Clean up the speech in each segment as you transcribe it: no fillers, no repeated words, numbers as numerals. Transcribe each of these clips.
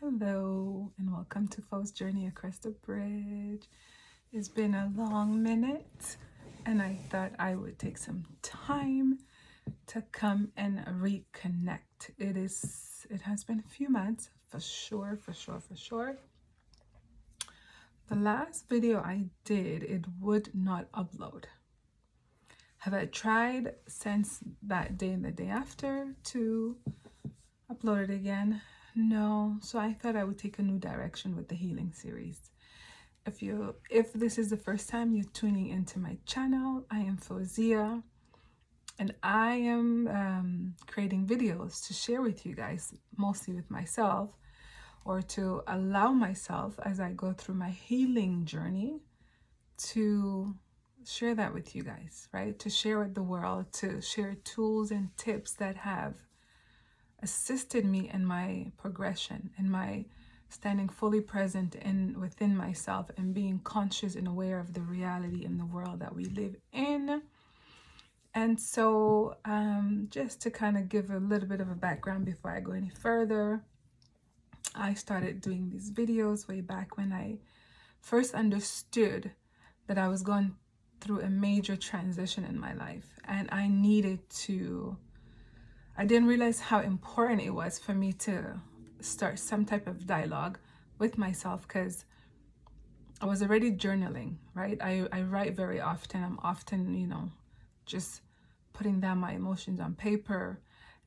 Hello and welcome to Fo's Journey Across the Bridge. It's been a long minute and I thought I would take some time to come and reconnect. It has been a few months for sure. The last video I did, it would not upload. Have I tried since that day and the day after to upload it again? No. So I thought I would take a new direction with the healing series. If this is the first time you're tuning into my channel, I am Fozia and I am creating videos to share with you guys, mostly with myself, or to allow myself as I go through my healing journey to share that with you guys, right? To share with the world, to share tools and tips that have assisted me in my progression, in my standing fully present in within myself and being conscious and aware of the reality in the world that we live in. And so just to kind of give a little bit of a background before I go any further, I started doing these videos way back when I first understood that I was going through a major transition in my life and I didn't realize how important it was for me to start some type of dialogue with myself, because I was already journaling, right? I write very often. I'm often, just putting down my emotions on paper.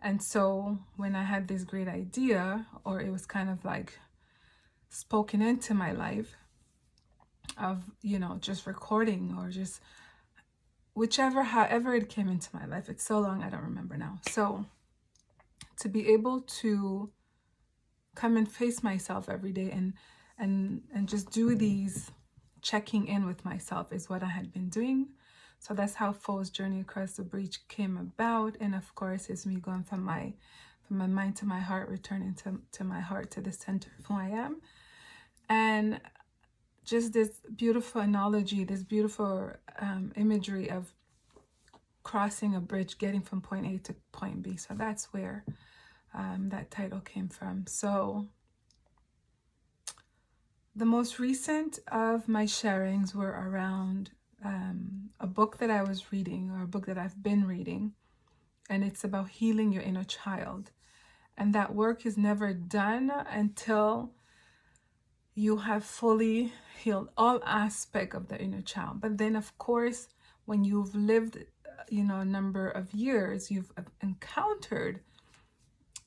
And so when I had this great idea, or it was kind of like spoken into my life of, just recording or just however it came into my life. It's so long, I don't remember now. So to be able to come and face myself every day and just do these checking in with myself is what I had been doing. So that's how Fo's Journey Across the Bridge came about. And of course, it's me going from my mind to my heart, returning to my heart, to the center of who I am. And just this beautiful analogy, this beautiful imagery of crossing a bridge, getting from point A to point B. So that's where that title came from. So the most recent of my sharings were around a book that I was reading, or a book that I've been reading, and it's about healing your inner child. And that work is never done until you have fully healed all aspects of the inner child. But then, of course, when you've lived, a number of years, you've encountered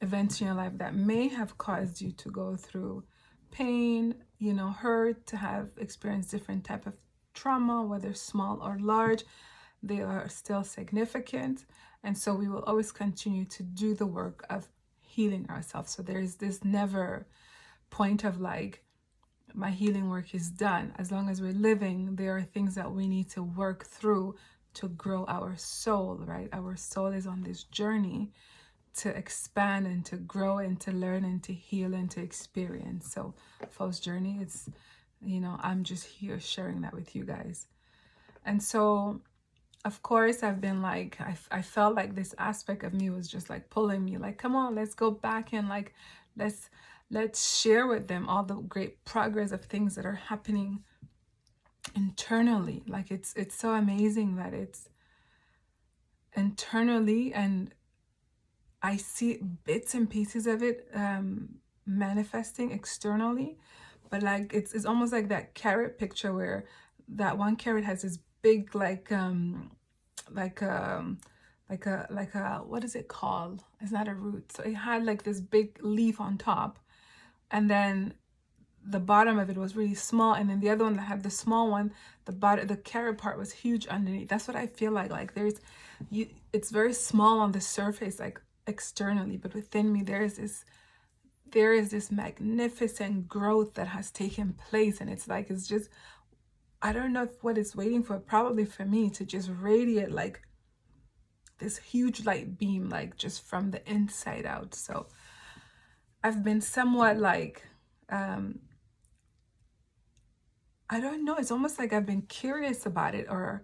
events in your life that may have caused you to go through pain, hurt, to have experienced different type of trauma, whether small or large. They are still significant. And so we will always continue to do the work of healing ourselves. So there's this never point of like, my healing work is done. As long as we're living, there are things that we need to work through to grow our soul, right? Our soul is on this journey to expand and to grow and to learn and to heal and to experience. So Fo's journey, it's, I'm just here sharing that with you guys. And so, of course, I've been like, I felt like this aspect of me was just like pulling me, like, come on, let's go back and like, let's share with them all the great progress of things that are happening internally. Like it's so amazing that it's internally, and I see bits and pieces of it manifesting externally. But like it's almost like that carrot picture where that one carrot has this big like a what is it called? It's not a root. So it had like this big leaf on top, and then the bottom of it was really small, and then the other one that had the small one, the carrot part was huge underneath. That's what I feel like. Like it's very small on the surface, like externally, but within me there is this magnificent growth that has taken place, and it's just, I don't know what it's waiting for, probably for me to just radiate like this huge light beam, like just from the inside out. So I've been somewhat like I don't know, it's almost like I've been curious about it, or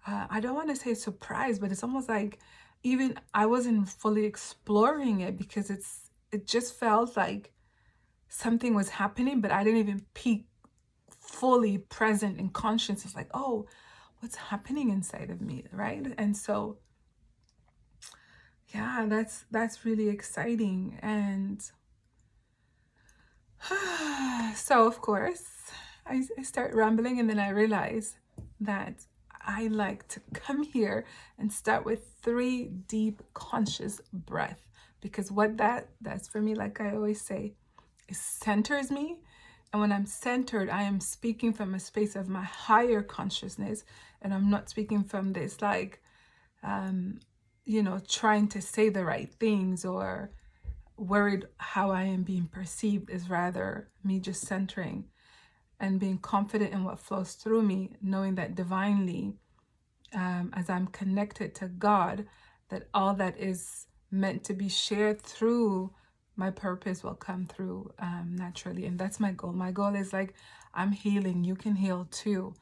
I don't want to say surprised, but it's almost like even I wasn't fully exploring it, because it just felt like something was happening, but I didn't even peek fully present in conscience. It's like, oh, what's happening inside of me, right? And so, yeah, that's really exciting. And so, of course, I start rambling, and then I realize that I like to come here and start with 3 deep conscious breath, because what that's for me, like I always say, it centers me. And when I'm centered, I am speaking from a space of my higher consciousness, and I'm not speaking from this like trying to say the right things or worried how I am being perceived. Is rather me just centering and being confident in what flows through me, knowing that divinely, as I'm connected to God, that all that is meant to be shared through my purpose will come through naturally. And that's my goal. My goal is like, I'm healing, you can heal too.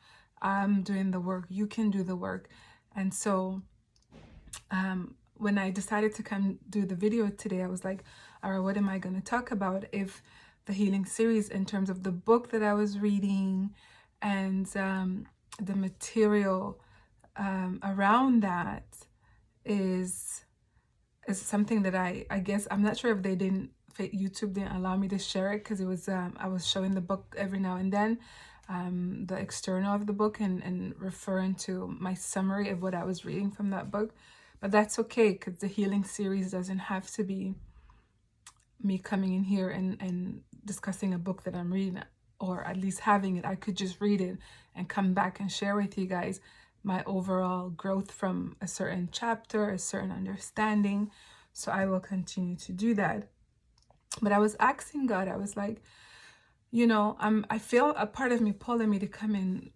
I'm doing the work, you can do the work. And so when I decided to come do the video today, I was like, all right, what am I going to talk about? If the healing series, in terms of the book that I was reading and the material around that is something that I guess, I'm not sure if they didn't, YouTube didn't allow me to share it, because it was I was showing the book every now and then, the external of the book, and referring to my summary of what I was reading from that book. But that's okay, because the healing series doesn't have to be me coming in here and discussing a book that I'm reading, or at least having it. I could just read it and come back and share with you guys my overall growth from a certain chapter, a certain understanding. So I will continue to do that. But I was asking God, I was like, I feel a part of me pulling me to come and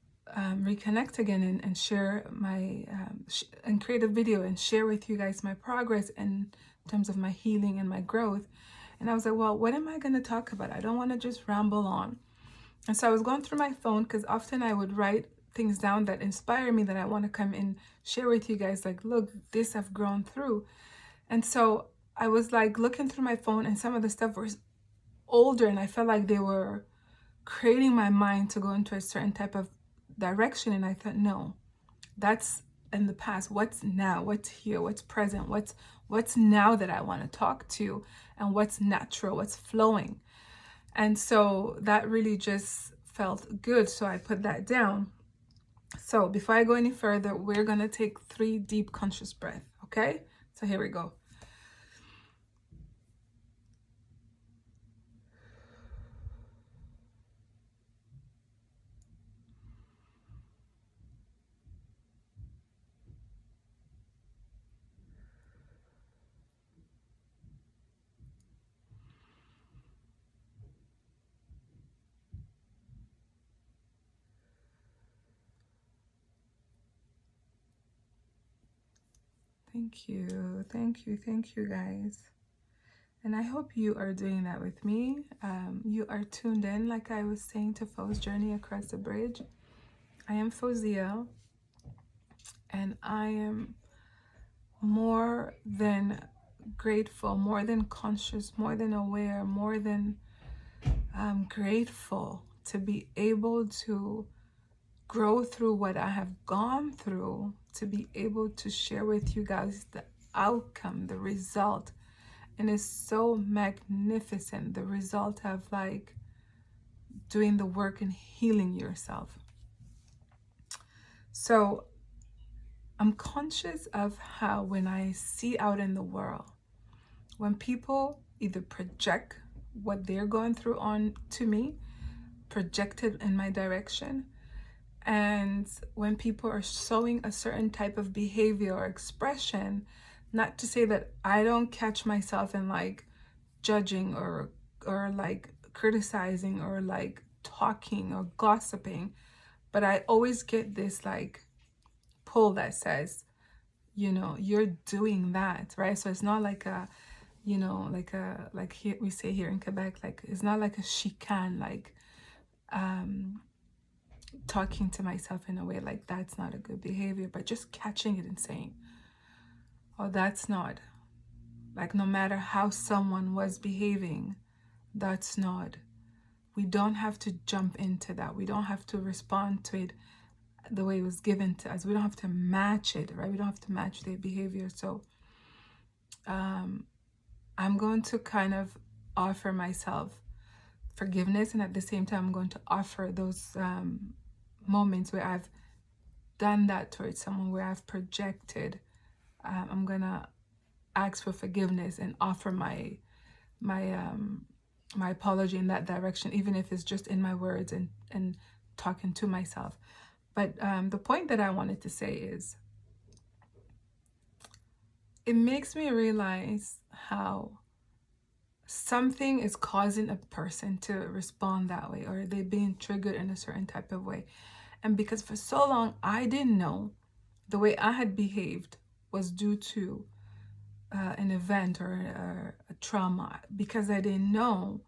reconnect again and share my and create a video and share with you guys my progress in terms of my healing and my growth. And I was like, well, what am I going to talk about? I don't want to just ramble on. And so I was going through my phone, because often I would write things down that inspire me, that I want to come and share with you guys, like, look, this I've grown through. And so I was like looking through my phone, and some of the stuff was older, and I felt like they were creating my mind to go into a certain type of direction. And I thought, no, that's in the past. What's now? What's here? What's present? What's now that I want to talk to, and what's natural, what's flowing. And so that really just felt good. So I put that down. So before I go any further, we're going to take 3 deep conscious breaths. Okay? So here we go. Thank you. Thank you. Thank you, guys. And I hope you are doing that with me. You are tuned in, like I was saying, to Fo's Journey Across the Bridge. I am Fozia, and I am more than grateful, more than conscious, more than aware, more than grateful to be able to grow through what I have gone through, to be able to share with you guys the outcome, the result. And it's so magnificent, the result of like doing the work and healing yourself. So I'm conscious of how, when I see out in the world, when people either project what they're going through on to me, projected in my direction, and when people are showing a certain type of behavior or expression, not to say that I don't catch myself in like judging or like criticizing or like talking or gossiping, but I always get this like pull that says, you're doing that, right? So it's not like a, like here we say here in Quebec, like it's not like a chicane, like talking to myself in a way like that's not a good behavior, but just catching it and saying, oh, that's not, like, no matter how someone was behaving, that's not we don't have to jump into that. We don't have to respond to it the way it was given to us. We don't have to match it, right? We don't have to match their behavior. So I'm going to kind of offer myself forgiveness, and at the same time I'm going to offer those moments where I've done that towards someone, where I've projected. I'm gonna ask for forgiveness and offer my apology in that direction, even if it's just in my words and talking to myself. But the point that I wanted to say is, it makes me realize how something is causing a person to respond that way, or they're being triggered in a certain type of way. And because for so long I didn't know the way I had behaved was due to an event or a trauma, because I didn't know,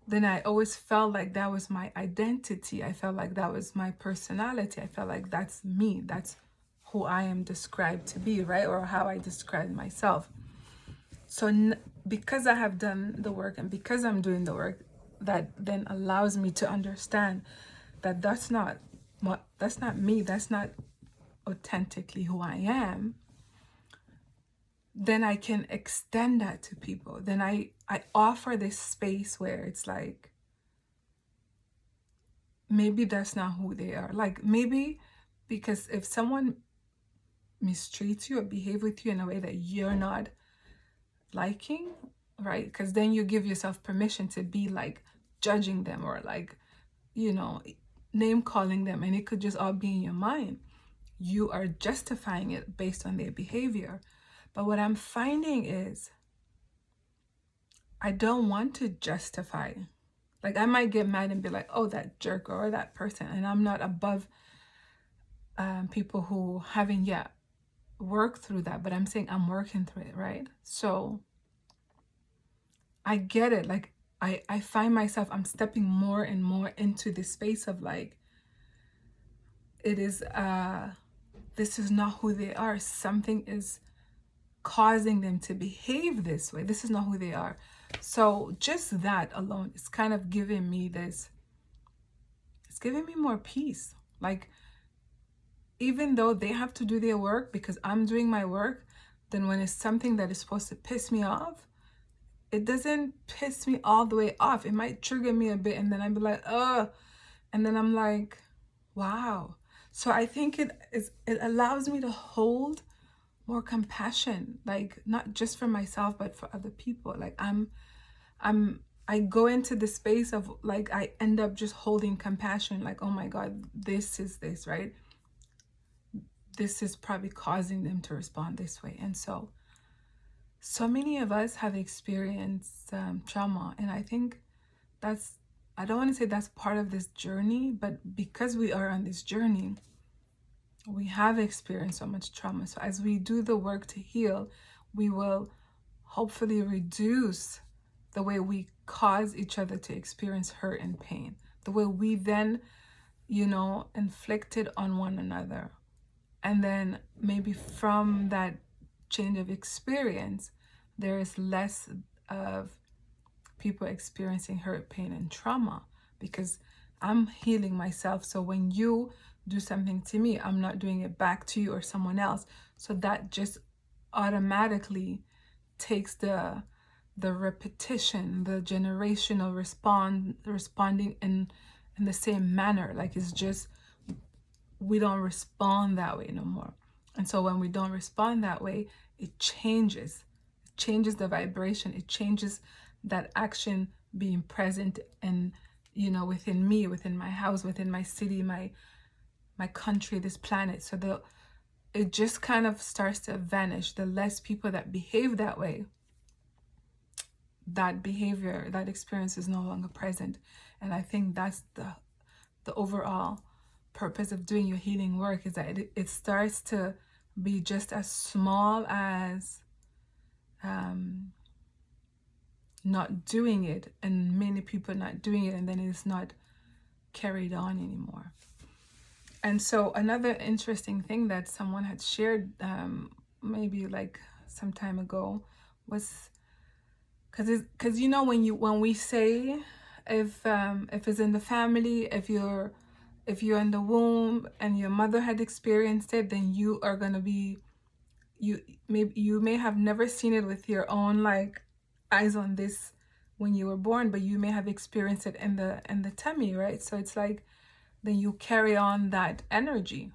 then I always felt like that was my identity. I felt like that was my personality. I felt like that's me. That's who I am described to be, right? Or how I describe myself. So because I have done the work, and because I'm doing the work, that then allows me to understand that that's not me. That's not authentically who I am. Then I can extend that to people. Then I offer this space where it's like, maybe that's not who they are. Like, maybe because if someone mistreats you or behave with you in a way that you're not liking, right? Because then you give yourself permission to be like judging them, or like, name calling them, and it could just all be in your mind. You are justifying it based on their behavior. But what I'm finding is, I don't want to justify. Like, I might get mad and be like, oh, that jerk or that person. And I'm not above people who haven't yet worked through that. But I'm saying I'm working through it, right? So I get it. Like, I find myself, I'm stepping more and more into this space of like, it is, this is not who they are. Something is causing them to behave this way. This is not who they are. So just that alone is kind of giving me this, it's giving me more peace. Like, even though they have to do their work because I'm doing my work, then when it's something that is supposed to piss me off, it doesn't piss me all the way off. It might trigger me a bit, and then I'd be like, oh, and then I'm like, wow. So I think it allows me to hold more compassion, like not just for myself, but for other people. Like I go into the space of like, I end up just holding compassion, like, oh my God, this is this, right? This is probably causing them to respond this way. And so many of us have experienced trauma. And I think I don't want to say that's part of this journey, but because we are on this journey, we have experienced so much trauma. So as we do the work to heal, we will hopefully reduce the way we cause each other to experience hurt and pain, the way we then, inflict it on one another. And then maybe from that change of experience, there is less of people experiencing hurt, pain, and trauma, because I'm healing myself. So when you do something to me, I'm not doing it back to you or someone else. So that just automatically takes the repetition, the generational responding in the same manner. Like, it's just, we don't respond that way no more. And so when we don't respond that way, it changes the vibration. It changes that action being present and, within me, within my house, within my city, my country, this planet. So it just kind of starts to vanish. The less people that behave that way, that behavior, that experience is no longer present. And I think that's the overall purpose of doing your healing work, is that it starts to be just as small as not doing it, and many people not doing it, and then it's not carried on anymore. And so another interesting thing that someone had shared maybe like some time ago was, because when we say if it's in the family, if you're in the womb and your mother had experienced it, then you are going to be, you may have never seen it with your own like eyes on this when you were born, but you may have experienced it in the tummy, right? So it's like then you carry on that energy.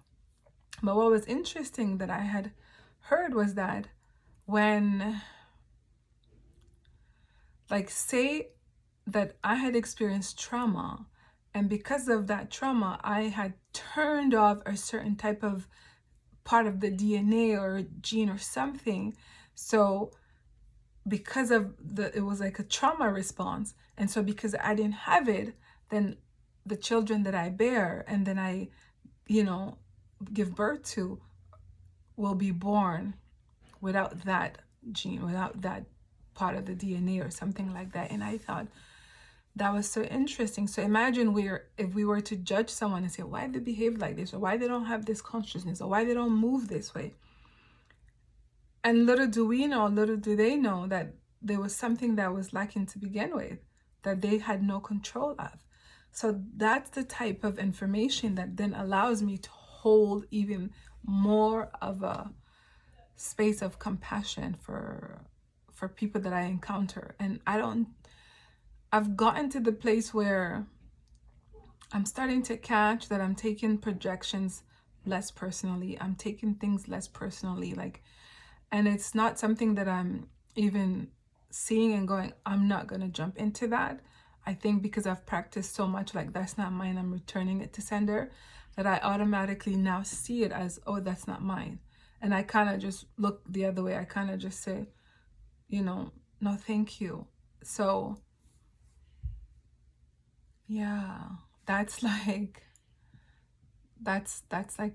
But what was interesting that I had heard was that when, like, say that I had experienced trauma, and because of that trauma, I had turned off a certain type of part of the DNA or gene or something. So because of it was like a trauma response. And so because I didn't have it, then the children that I bear and then I, give birth to will be born without that gene, without that part of the DNA or something like that. And I thought that was so interesting. So imagine if we were to judge someone and say why they behave like this, or why they don't have this consciousness, or why they don't move this way. And little do we know, little do they know that there was something that was lacking to begin with, that they had no control of. So that's the type of information that then allows me to hold even more of a space of compassion for people that I encounter. And I've gotten to the place where I'm starting to catch that I'm taking projections less personally. I'm taking things less personally, and it's not something that I'm even seeing and going, I'm not going to jump into that. I think because I've practiced so much, like, that's not mine, I'm returning it to sender, that I automatically now see it as, oh, that's not mine. And I kind of just look the other way. I kind of just say, no, thank you. So yeah, that's like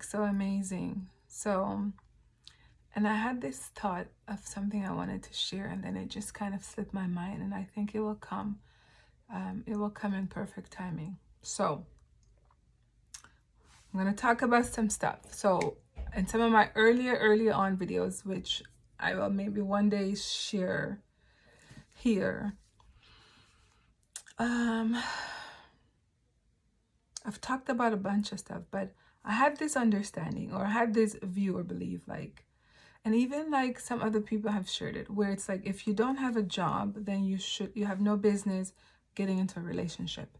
so amazing. So, and I had this thought of something I wanted to share, and then it just kind of slipped my mind, and I think it will come. It will come in perfect timing. So I'm going to talk about some stuff. So in some of my earlier on videos, which I will maybe one day share here, I've talked about a bunch of stuff, but I had this understanding, or I had this view or belief, and even like some other people have shared it, where it's like, if you don't have a job, then you have no business getting into a relationship.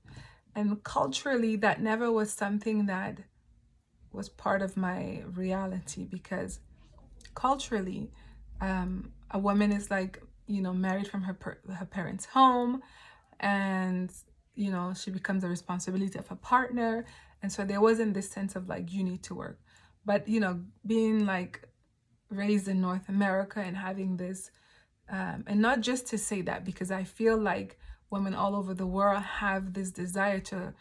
And culturally, that never was something that was part of my reality, because culturally, a woman is like, married from her parents' home, and she becomes the responsibility of a partner. And so there wasn't this sense of like, you need to work. But being like raised in North America and having this, and not just to say that, because I feel like women all over the world have this desire to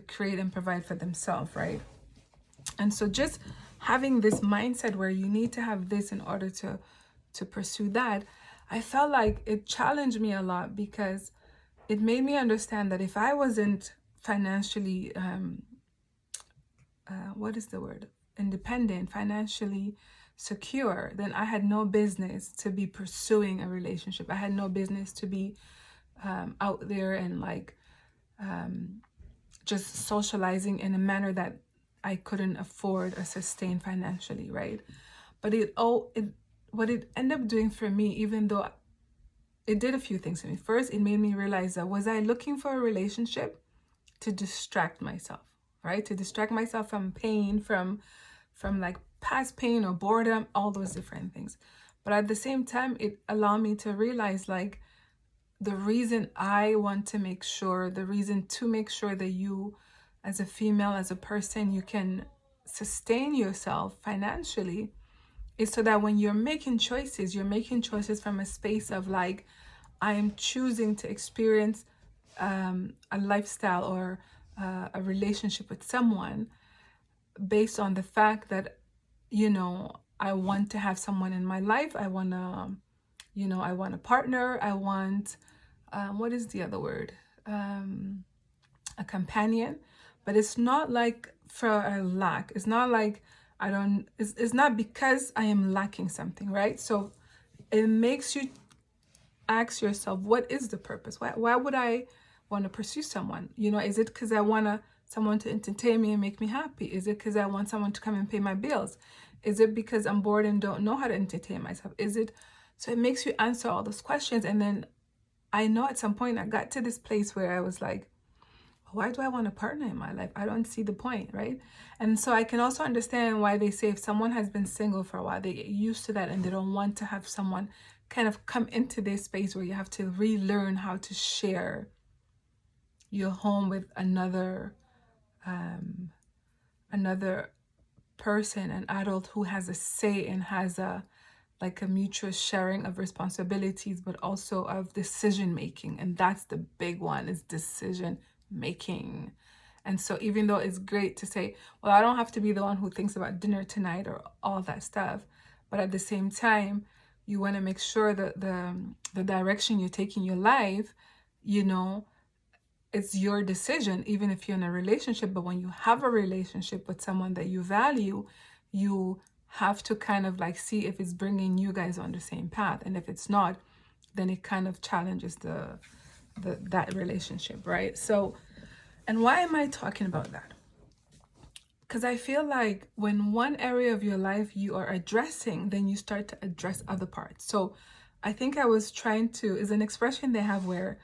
create and provide for themselves, right? And so just having this mindset where you need to have this in order to pursue that, I felt like it challenged me a lot, because it made me understand that if I wasn't financially, independent, financially secure, then I had no business to be pursuing a relationship. I had no business to be out there and just socializing in a manner that I couldn't afford or sustain financially, right? But what it ended up doing for me, even though it did a few things for me. First, it made me realize that, was I looking for a relationship to distract myself, right? To distract myself from pain, from like past pain or boredom, all those different things. But at the same time, it allowed me to realize, like, the reason I want to make sure, the reason to make sure that you, as a female, as a person, you can sustain yourself financially, is so that when you're making choices from a space of like, I am choosing to experience a lifestyle or a relationship with someone based on the fact that, I want to have someone in my life. I want to, I want a partner. I want, what is the other word? A companion. But it's not like for a lack. It's not like it's not because I am lacking something, right? So it makes you ask yourself, what is the purpose? Why would I want to pursue someone? You know, is it because I want someone to entertain me and make me happy? Is it because I want someone to come and pay my bills? Is it because I'm bored and don't know how to entertain myself? Is it? So it makes you answer all those questions. And then I know at some point I got to this place where I was like, why do I want a partner in my life? I don't see the point, right? And so I can also understand why they say if someone has been single for a while, they get used to that and they don't want to have someone kind of come into this space where you have to relearn how to share your home with another person, an adult who has a say and has a like a mutual sharing of responsibilities, but also of decision making. And that's the big one, is decision making. And so even though it's great to say, well, I don't have to be the one who thinks about dinner tonight or all that stuff, but at the same time, you want to make sure that the direction you're taking your life, you know, it's your decision, even if you're in a relationship. But when you have a relationship with someone that you value, you have to kind of like see if it's bringing you guys on the same path. And if it's not, then it kind of challenges that relationship, right? So, and why am I talking about that? Because I feel like when one area of your life you are addressing, then you start to address other parts. So I think I was trying to, is an expression they have where,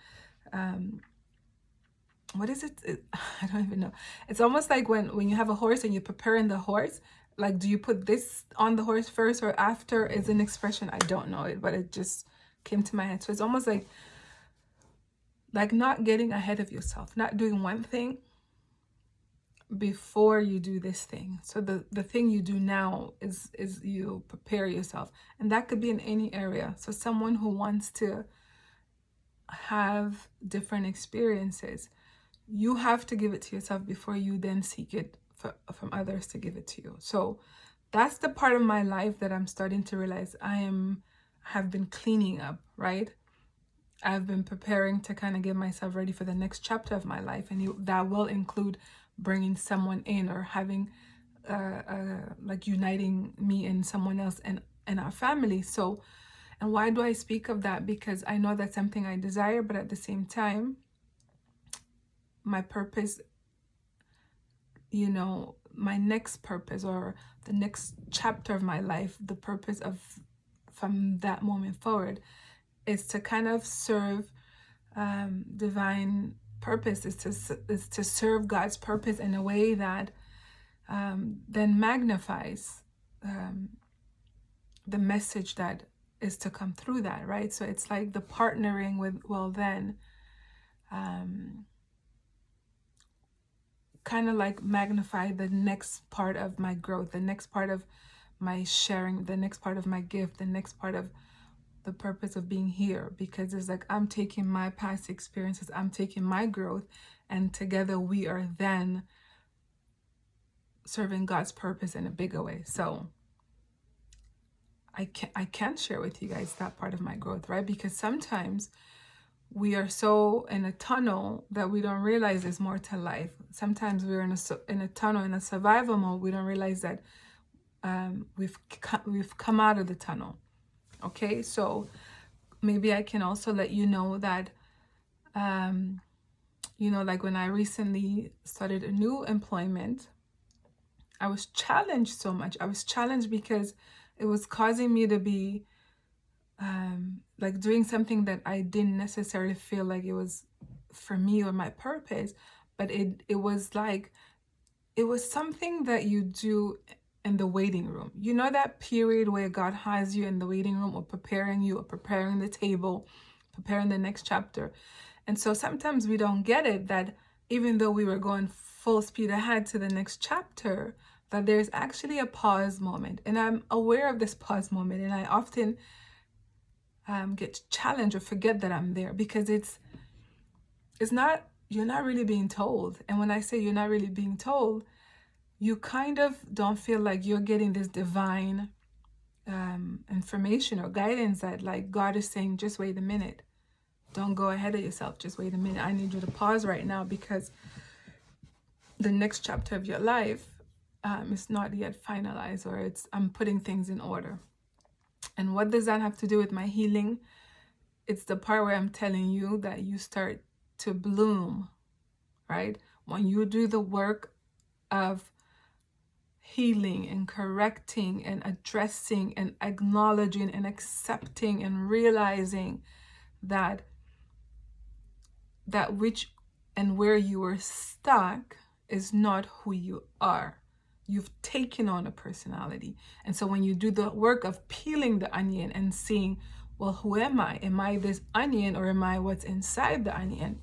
what is it? I don't even know. It's almost like when you have a horse and you're preparing the horse, like, do you put this on the horse first or after? Is an expression. I don't know it, but it just came to my head. So it's almost like not getting ahead of yourself, not doing one thing before you do this thing. So the thing you do now is you prepare yourself, and that could be in any area. So someone who wants to have different experiences, you have to give it to yourself before you then seek it from others to give it to you. So that's the part of my life that I'm starting to realize I have been cleaning up, right? I've been preparing to kind of get myself ready for the next chapter of my life, and that will include bringing someone in or having like uniting me and someone else and our family. So, and why do I speak of that? Because I know that's something I desire, but at the same time, my purpose, you know, my next purpose or the next chapter of my life, the purpose of from that moment forward is to kind of serve divine purpose, is to serve God's purpose in a way that then magnifies the message that is to come through that, right? So it's like the partnering with, well, then kind of like magnify the next part of my growth, the next part of my sharing, the next part of my gift, the next part of the purpose of being here. Because it's like I'm taking my past experiences, I'm taking my growth, and together we are then serving God's purpose in a bigger way. So I can't share with you guys that part of my growth, right? Because sometimes we are so in a tunnel that we don't realize there's more to life. Sometimes we're in a tunnel, in a survival mode. We don't realize that we've come out of the tunnel. Okay, so maybe I can also let you know that, you know, like when I recently started a new employment, I was challenged so much. I was challenged because it was causing me to be like doing something that I didn't necessarily feel like it was for me or my purpose, but it was like, it was something that you do in the waiting room. You know, that period where God has you in the waiting room, or preparing you, or preparing the table, preparing the next chapter. And so sometimes we don't get it, that even though we were going full speed ahead to the next chapter, that there's actually a pause moment. And I'm aware of this pause moment, and I often get challenged or forget that I'm there, because it's not, you're not really being told. And when I say you're not really being told, you kind of don't feel like you're getting this divine information or guidance that, like, God is saying, just wait a minute. Don't go ahead of yourself. Just wait a minute. I need you to pause right now, because the next chapter of your life is not yet finalized, or I'm putting things in order. And what does that have to do with my healing? It's the part where I'm telling you that you start to bloom, right? When you do the work of healing and correcting and addressing and acknowledging and accepting and realizing that which and where you were stuck is not who you are. You've taken on a personality. And so when you do the work of peeling the onion and seeing, well, who am I? Am I this onion, or am I what's inside the onion?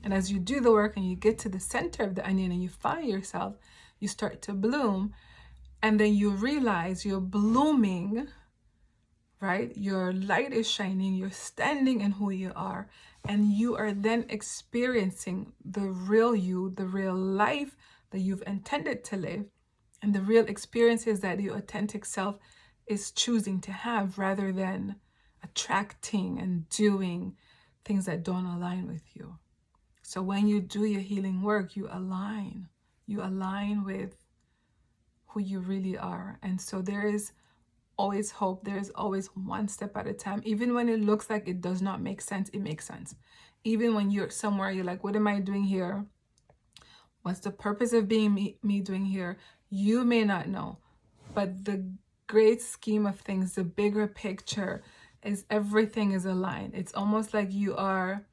And as you do the work and you get to the center of the onion and you find yourself, you start to bloom. And then you realize you're blooming, right? Your light is shining, you're standing in who you are, and you are then experiencing the real you, the real life that you've intended to live, and the real experiences that your authentic self is choosing to have, rather than attracting and doing things that don't align with you. So when you do your healing work, you align with who you really are. And so there is always hope. There is always one step at a time. Even when it looks like it does not make sense, it makes sense. Even when you're somewhere, you're like, what am I doing here? What's the purpose of being me doing here? You may not know, but the great scheme of things, the bigger picture, is everything is aligned. It's almost like you are,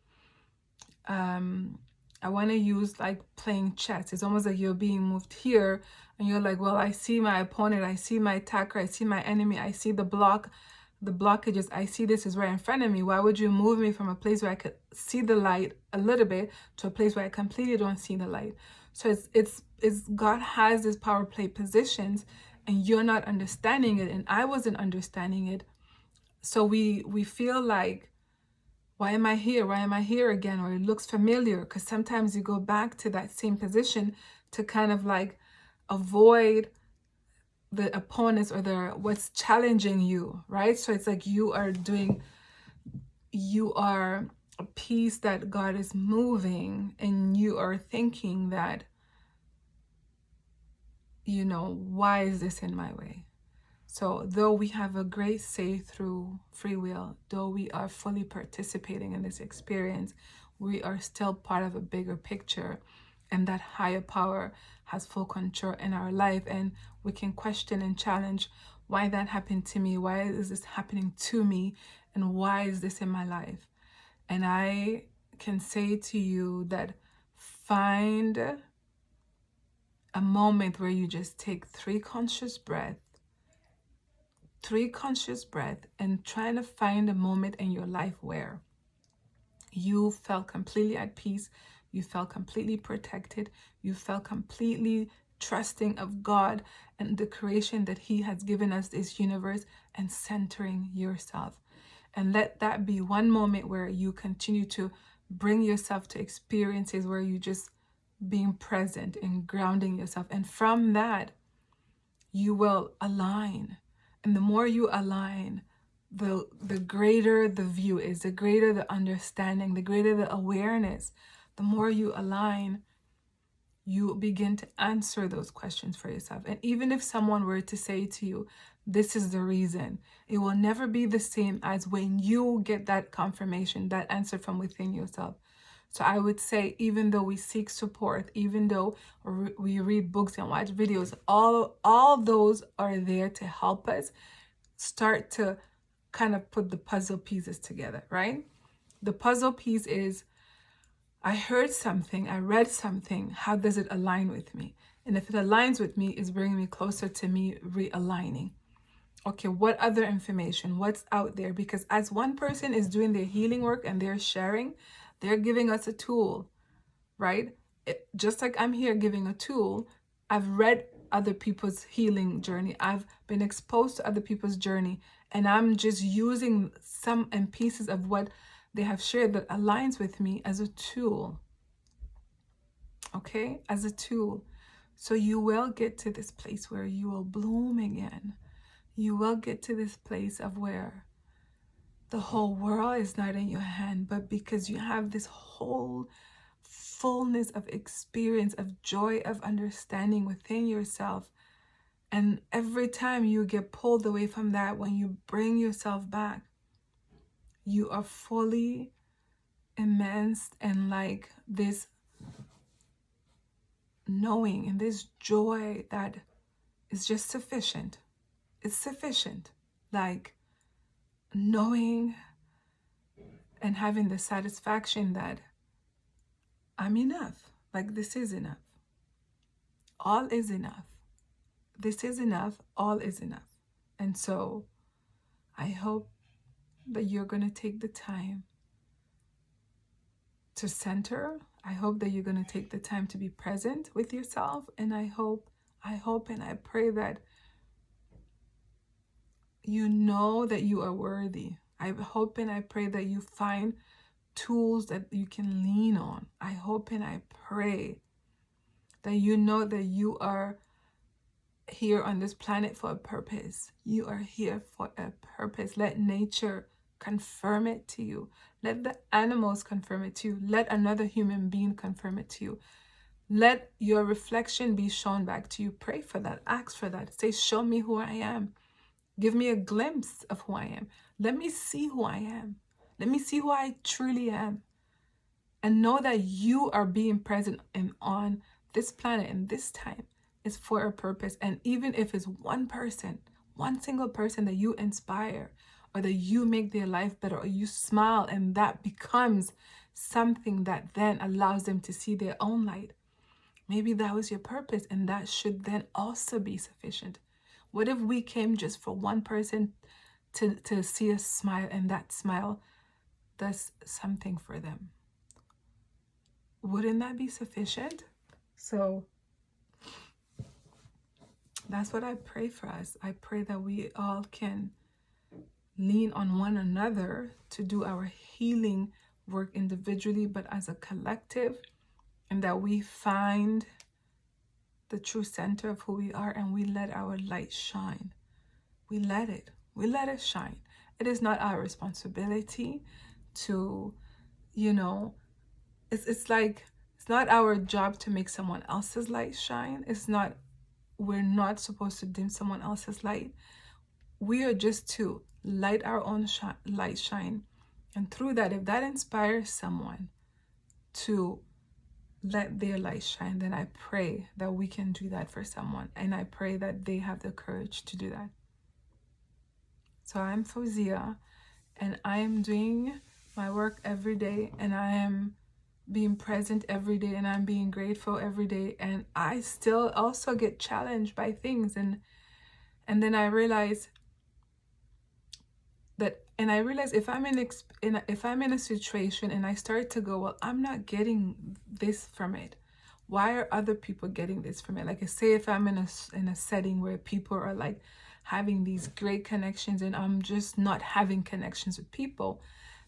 I want to use like playing chess. It's almost like you're being moved here and you're like, well, I see my opponent, I see my attacker, I see my enemy, I see the blockages, I see this is right in front of me. Why would you move me from a place where I could see the light a little bit to a place where I completely don't see the light? So it's God has this power play positions and you're not understanding it, and I wasn't understanding it. So we feel like, why am I here? Why am I here again? Or it looks familiar, because sometimes you go back to that same position to kind of like avoid the opponents or what's challenging you, right? So it's like you are a piece that God is moving, and you are thinking that, why is this in my way? So though we have a great say through free will, though we are fully participating in this experience, we are still part of a bigger picture, and that higher power has full control in our life. And we can question and challenge why that happened to me, why is this happening to me, and why is this in my life? And I can say to you that find a moment where you just take 3 conscious breaths, and trying to find a moment in your life where you felt completely at peace, you felt completely protected, you felt completely trusting of God and the creation that He has given us, this universe, and centering yourself. And let that be one moment where you continue to bring yourself to experiences where you just being present and grounding yourself. And from that, you will align. And the more you align, the greater the view is, the greater the understanding, the greater the awareness. The more you align, you begin to answer those questions for yourself. And even if someone were to say to you, this is the reason, it will never be the same as when you get that confirmation, that answer from within yourself. So I would say, even though we seek support, even though we read books and watch videos, all those are there to help us start to kind of put the puzzle pieces together, right? The puzzle piece is, I heard something, I read something, how does it align with me? And if it aligns with me, it's bringing me closer to me realigning. Okay, what other information, what's out there? Because as one person is doing their healing work and they're sharing, they're giving us a tool, right? Just like I'm here giving a tool, I've read other people's healing journey. I've been exposed to other people's journey, and I'm just using some and pieces of what they have shared that aligns with me as a tool. Okay, as a tool. So you will get to this place where you will bloom again. You will get to this place of where the whole world is not in your hand, but because you have this whole fullness of experience, of joy, of understanding within yourself. And every time you get pulled away from that, when you bring yourself back, you are fully immense and like this knowing and this joy that is just sufficient. It's sufficient. Like knowing and having the satisfaction that I'm enough. Like this is enough. All is enough. This is enough. All is enough. And so I hope that you're going to take the time to center. I hope that you're going to take the time to be present with yourself. And I hope and I pray that you know that you are worthy. I hope and I pray that you find tools that you can lean on. I hope and I pray that you know that you are here on this planet for a purpose. You are here for a purpose. Let nature confirm it to you. Let the animals confirm it to you. Let another human being confirm it to you. Let your reflection be shown back to you. Pray for that. Ask for that. Say, show me who I am. Give me a glimpse of who I am. Let me see who I am. Let me see who I truly am. And know that you are being present and on this planet in this time is for a purpose. And even if it's one person, one single person that you inspire, or that you make their life better, or you smile, and that becomes something that then allows them to see their own light. Maybe that was your purpose, and that should then also be sufficient. What if we came just for one person to see us smile, and that smile does something for them? Wouldn't that be sufficient? So that's what I pray for us. I pray that we all can lean on one another to do our healing work individually, but as a collective, and that we find the true center of who we are and we let our light shine. We let it shine. It is not our responsibility to, it's like, it's not our job to make someone else's light shine. We're not supposed to dim someone else's light. We are just to light our own light shine. And through that, if that inspires someone to let their light shine, then I pray that we can do that for someone. And I pray that they have the courage to do that. So I'm Fauzia, and I am doing my work every day, and I am being present every day, and I'm being grateful every day. And I still also get challenged by things, and then I realize that, and I realize if I'm in a situation and I start to go, well, I'm not getting this from it. Why are other people getting this from it? Like I say, if I'm in a setting where people are like having these great connections and I'm just not having connections with people,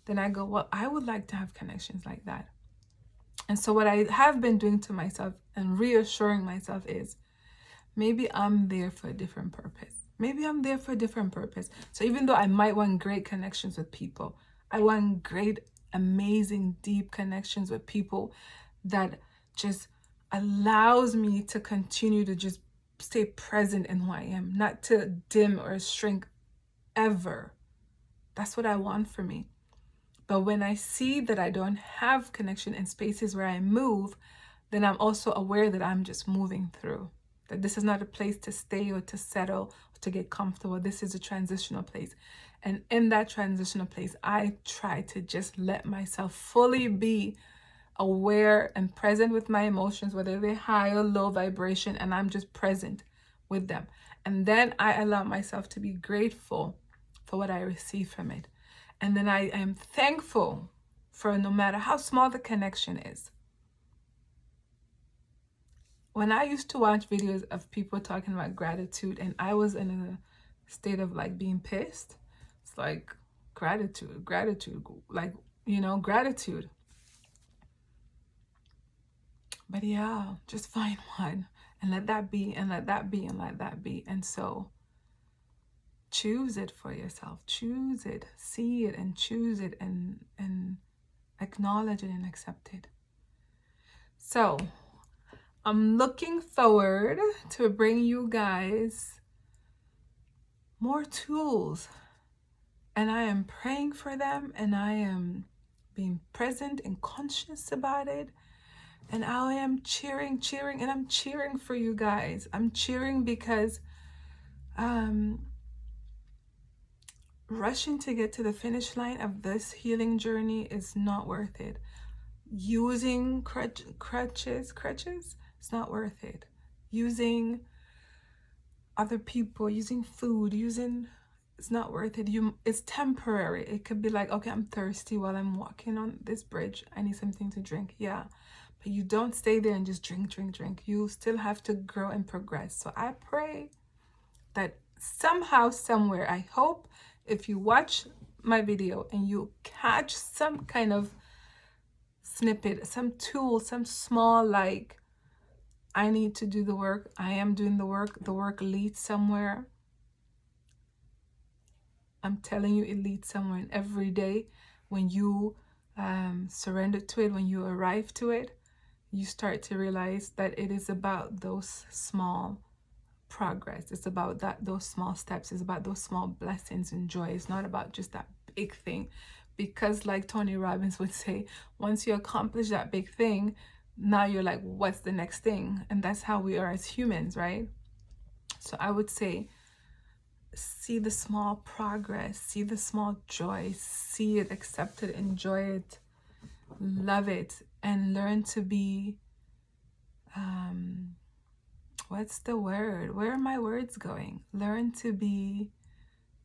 then I go, well, I would like to have connections like that. And so what I have been doing to myself and reassuring myself is, maybe I'm there for a different purpose. Maybe I'm there for a different purpose. So even though I might want great connections with people, I want great, amazing, deep connections with people that just allows me to continue to just stay present in who I am, not to dim or shrink ever. That's what I want for me. But when I see that I don't have connection in spaces where I move, then I'm also aware that I'm just moving through. That this is not a place to stay or to settle or to get comfortable. This is a transitional place. And in that transitional place, I try to just let myself fully be aware and present with my emotions, whether they're high or low vibration, and I'm just present with them. And then I allow myself to be grateful for what I receive from it. And then I am thankful for no matter how small the connection is. When I used to watch videos of people talking about gratitude and I was in a state of like being pissed, it's like gratitude, like, gratitude. But yeah, just find one and let that be, and let that be, and let that be. And so choose it for yourself. Choose it, see it, and choose it, and acknowledge it and accept it. So I'm looking forward to bring you guys more tools, and I am praying for them, and I am being present and conscious about it. And I am cheering, and I'm cheering for you guys. I'm cheering because rushing to get to the finish line of this healing journey is not worth it. Using crutches, it's not worth it. Using other people, using food, it's not worth it. It's temporary. It could be like, okay, I'm thirsty while I'm walking on this bridge. I need something to drink. Yeah. But you don't stay there and just drink. You still have to grow and progress. So I pray that somehow, somewhere, I hope if you watch my video and you catch some kind of snippet, some tool, some small, like, I need to do the work, I am doing the work leads somewhere. I'm telling you, it leads somewhere. And every day when you surrender to it, when you arrive to it, you start to realize that it is about those small progress. It's about those small steps. It's about those small blessings and joy. It's not about just that big thing. Because like Tony Robbins would say, once you accomplish that big thing, now you're like, what's the next thing? And that's how we are as humans, right? So I would say, see the small progress, see the small joy, see it, accept it, enjoy it, love it, and learn to be, what's the word? Where are my words going? Learn to be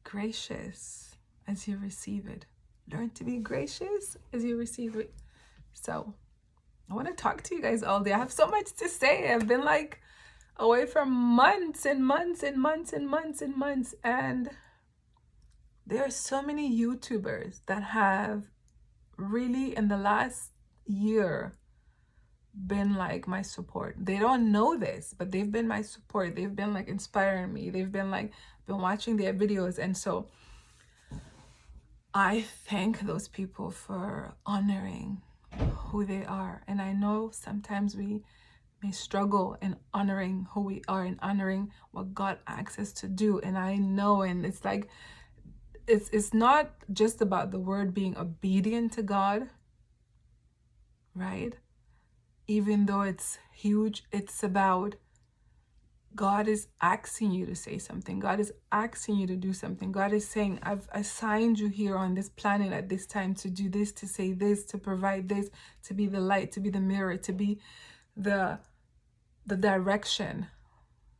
gracious as you receive it. Learn to be gracious as you receive it. So I want to talk to you guys all day. I have so much to say. I've been like away for months and months and months and months and months. And there are so many YouTubers that have really in the last year been like my support. They don't know this, but they've been my support. They've been like inspiring me. They've been like, been watching their videos. And so I thank those people for honoring who they are. And I know sometimes we may struggle in honoring who we are and honoring what God asks us to do. And I know, and it's like, it's not just about the word being obedient to God, right? Even though it's huge, it's about God is asking you to say something. God is asking you to do something. God is saying, I've assigned you here on this planet at this time to do this, to say this, to provide this, to be the light, to be the mirror, to be the direction.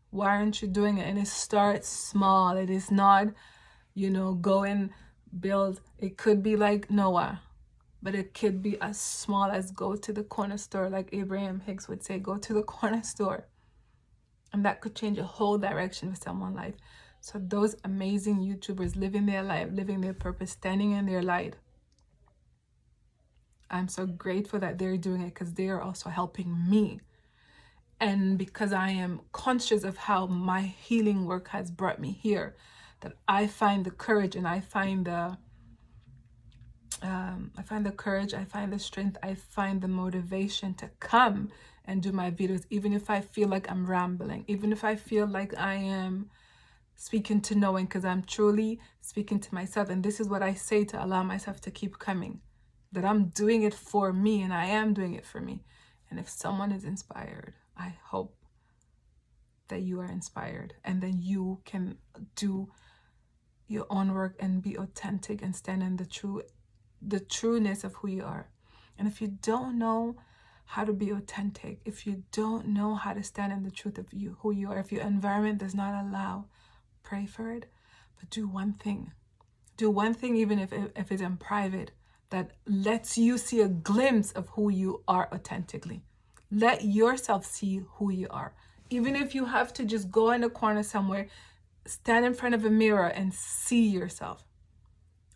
Why aren't you doing it? And it starts small. It is not, go and build. It could be like Noah, but it could be as small as go to the corner store, like Abraham Hicks would say, go to the corner store. And that could change a whole direction for someone's life. So those amazing YouTubers living their life, living their purpose, standing in their light, I'm so grateful that they're doing it because they are also helping me. And because I am conscious of how my healing work has brought me here, that I find the courage and I find the courage, I find the strength, I find the motivation to come and do my videos, even if I feel like I'm rambling, even if I feel like I am speaking to no one, because I'm truly speaking to myself. And this is what I say to allow myself to keep coming, that I'm doing it for me, and I am doing it for me. And if someone is inspired, I hope that you are inspired, and then you can do your own work and be authentic and stand in the trueness of who you are. And if you don't know how to be authentic, if you don't know how to stand in the truth of who you are, if your environment does not allow, pray for it, but do one thing. Do one thing, even if it's in private, that lets you see a glimpse of who you are authentically. Let yourself see who you are. Even if you have to just go in a corner somewhere, stand in front of a mirror and see yourself.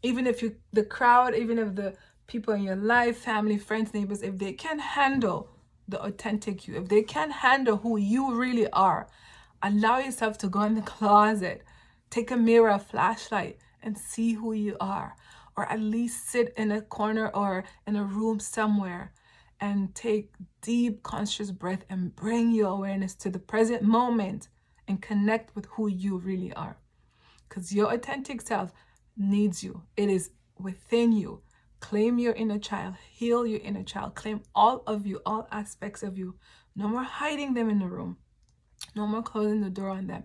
Even if the crowd, even if the people in your life, family, friends, neighbors, if they can handle the authentic you, if they can handle who you really are, allow yourself to go in the closet, take a mirror, a flashlight, and see who you are. Or at least sit in a corner or in a room somewhere and take deep conscious breath and bring your awareness to the present moment and connect with who you really are. Because your authentic self needs you. It is within you. Claim your inner child. Heal your inner child. Claim all of you, all aspects of you. No more hiding them in the room. No more closing the door on them.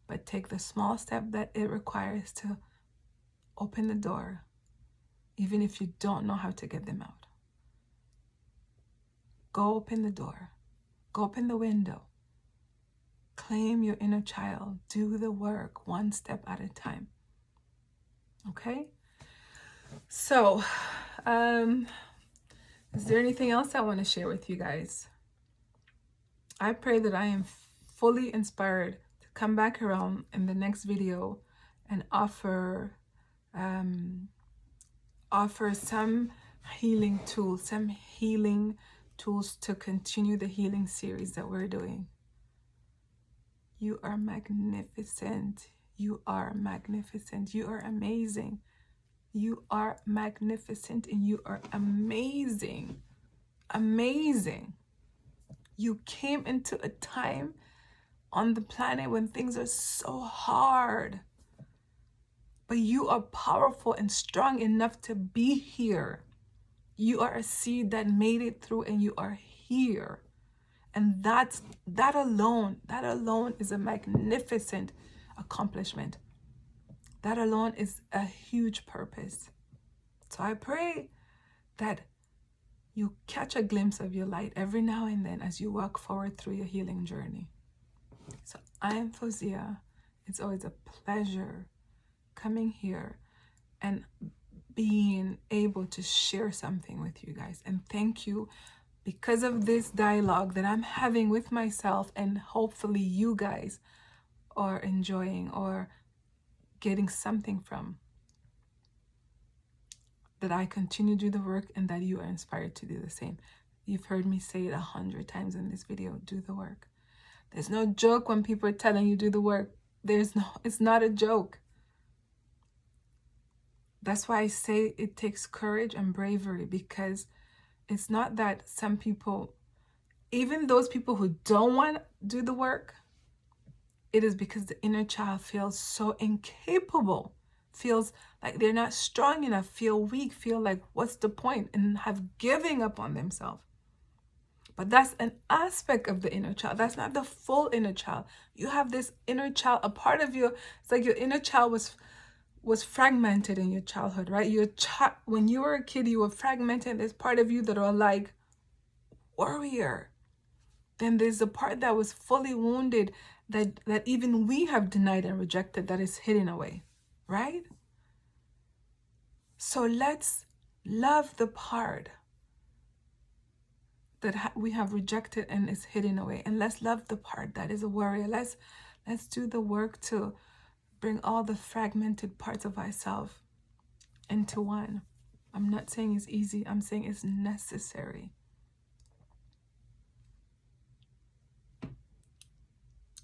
But take the small step that it requires to open the door, even if you don't know how to get them out. Go open the door. Go open the window. Claim your inner child. Do the work one step at a time. Okay? So, is there anything else I want to share with you guys? I pray that I am fully inspired to come back around in the next video and offer some healing tools, to continue the healing series that we're doing. You are magnificent. You are magnificent. You are amazing. You are magnificent and you are amazing. Amazing. You came into a time on the planet when things are so hard. But you are powerful and strong enough to be here. You are a seed that made it through and you are here. And that alone is a magnificent accomplishment. That alone is a huge purpose. So I pray that you catch a glimpse of your light every now and then as you walk forward through your healing journey. So I am Fauzia. It's always a pleasure coming here and being able to share something with you guys. And thank you, because of this dialogue that I'm having with myself, and hopefully you guys are enjoying or getting something from, that I continue to do the work and that you are inspired to do the same. You've heard me say it 100 times in this video, do the work. There's no joke when people are telling you do the work. It's not a joke. That's why I say it takes courage and bravery, because it's not that some people, even those people who don't want to do the work, it is because the inner child feels so incapable, feels like they're not strong enough, feel weak, feel like what's the point, and have given up on themselves. But that's an aspect of the inner child. That's not the full inner child. You have this inner child, a part of you. It's like your inner child was fragmented in your childhood, right? When you were a kid, you were fragmented. There's part of you that are like warrior. Then there's the part that was fully wounded, that even we have denied and rejected, that is hidden away, right? So let's love the part that we have rejected and is hidden away, and let's love the part that is a warrior. Let's do the work to bring all the fragmented parts of ourselves into one. I'm not saying it's easy. I'm saying it's necessary.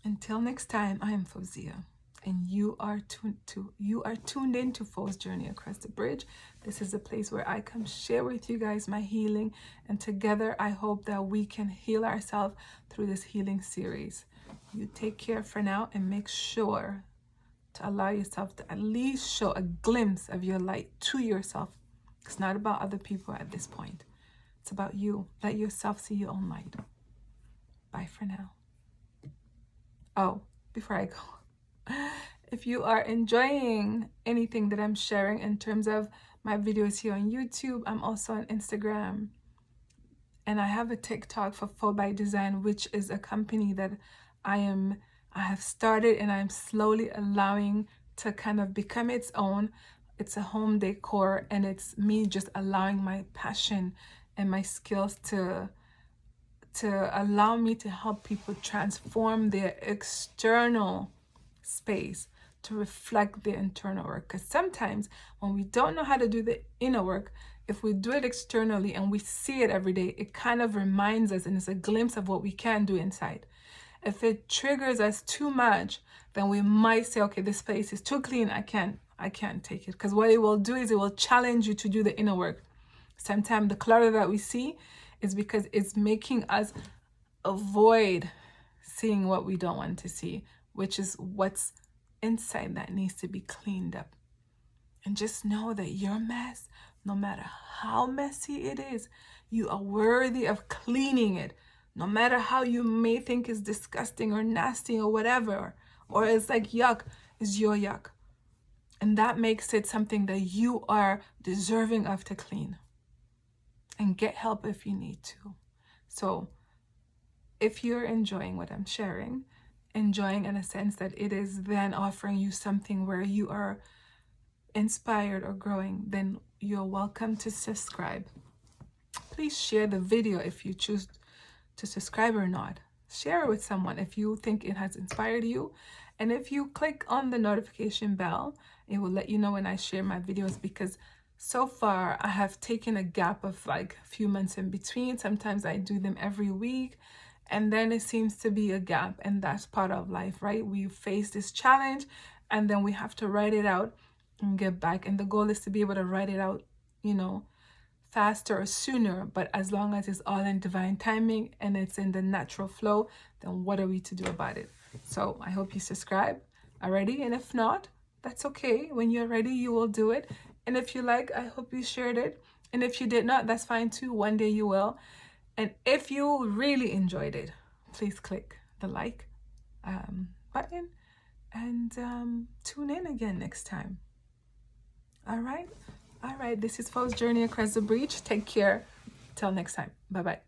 Until next time, I am Fauzia, and you are tuned in to Fau's Journey Across the Bridge. This is a place where I come share with you guys my healing, and together I hope that we can heal ourselves through this healing series. You take care for now, and make sure to allow yourself to at least show a glimpse of your light to yourself. It's not about other people at this point. It's about you. Let yourself see your own light. Bye for now. Oh, before I go, if you are enjoying anything that I'm sharing in terms of my videos here on YouTube, I'm also on Instagram. And I have a TikTok for Faux by Design, which is a company that I have started and I'm slowly allowing to kind of become its own. It's a home decor, and it's me just allowing my passion and my skills to allow me to help people transform their external space to reflect their internal work. Because sometimes when we don't know how to do the inner work, if we do it externally and we see it every day, it kind of reminds us and it's a glimpse of what we can do inside. If it triggers us too much, then we might say, okay, this space is too clean. I can't take it. Because what it will do is it will challenge you to do the inner work. Sometimes the clutter that we see is because it's making us avoid seeing what we don't want to see, which is what's inside that needs to be cleaned up. And just know that your mess, no matter how messy it is, you are worthy of cleaning it. No matter how you may think it's disgusting or nasty or whatever, or it's like yuck, it's your yuck. And that makes it something that you are deserving of to clean. And get help if you need to. So if you're enjoying what I'm sharing, enjoying in a sense that it is then offering you something where you are inspired or growing, then you're welcome to subscribe. Please share the video if you choose to subscribe or not. Share it with someone if you think it has inspired you. And if you click on the notification bell, it will let you know when I share my videos, because so far I have taken a gap of like a few months in between. Sometimes I do them every week, and then it seems to be a gap, and that's part of life, right? We face this challenge and then we have to write it out and get back. And the goal is to be able to write it out, you know, faster or sooner, but as long as it's all in divine timing and it's in the natural flow, then what are we to do about it? So I hope you subscribe already, and if not, that's okay. When you're ready, you will do it. And if you like, I hope you shared it. And if you did not, that's fine too. One day you will. And if you really enjoyed it, please click the like button and tune in again next time. All right. This is Fo's Journey Across the Breach. Take care. Till next time. Bye-bye.